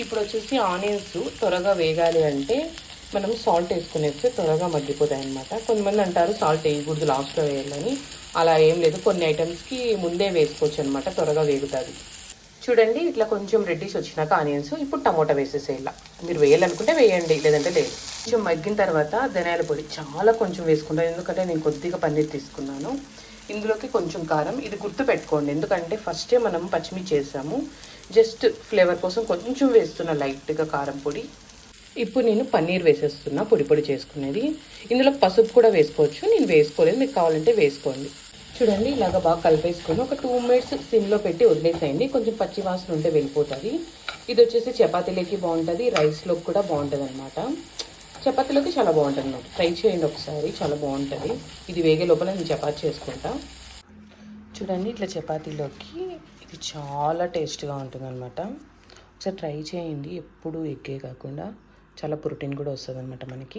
ఇప్పుడు వచ్చేసి ఆనియన్స్ త్వరగా వేగాలి అంటే మనం సాల్ట్ వేసుకునేస్తే త్వరగా మగ్గిపోతాయి అనమాట. కొంతమంది అంటారు సాల్ట్ వేయకూడదు, లాస్ట్లో వేయాలని. అలా ఏం లేదు, కొన్ని ఐటమ్స్కి ముందే వేసుకోవచ్చు అనమాట, త్వరగా వేగుతుంది. చూడండి ఇట్లా కొంచెం రెడ్డిష్ వచ్చినాక ఆనియన్స్, ఇప్పుడు టమోటా వేసేసేయాల. మీరు వేయాలనుకుంటే వేయండి, లేదంటే లేదు. కొంచెం మగ్గిన తర్వాత ధనియాల పొడి చాలా కొంచెం వేసుకుంటాను, ఎందుకంటే నేను కొద్దిగా పన్నీర్ తీసుకున్నాను. ఇందులోకి కొంచెం కారం, ఇది గుర్తు పెట్టుకోండి ఎందుకంటే ఫస్టే మనం పచ్చిమిర్చి చేసాము. జస్ట్ ఫ్లేవర్ కోసం కొంచెం వేస్తున్నా లైట్గా కారం పొడి. ఇప్పుడు నేను పన్నీర్ వేసేస్తున్నా, పొడి పొడి చేసుకునేది. ఇందులో పసుపు కూడా వేసుకోవచ్చు, నేను వేసుకోలేదు, మీకు కావాలంటే వేసుకోండి. చూడండి ఇలాగ బాగా కలిపేసుకొని ఒక 2 మినిట్స్ సిమ్లో పెట్టి వదిలేసేయండి, కొంచెం పచ్చి వాసన ఉంటే వెళ్ళిపోతుంది. ఇది వచ్చేసి చపాతీలోకి బాగుంటుంది, రైస్లోకి కూడా బాగుంటుంది అనమాట. చపాతీలోకి చాలా బాగుంటుంది అన్నమాట, ట్రై చేయండి ఒకసారి, చాలా బాగుంటుంది. ఇది వేగే లోపల నేను చపాతీ చేసుకుంటా. చూడండి ఇట్లా చపాతీలోకి ఇది చాలా టేస్ట్గా ఉంటుంది అనమాట. ఒకసారి ట్రై చేయండి, ఎప్పుడు ఎగ్గే కాకుండా చాలా ప్రోటీన్ కూడా వస్తుంది అనమాట మనకి.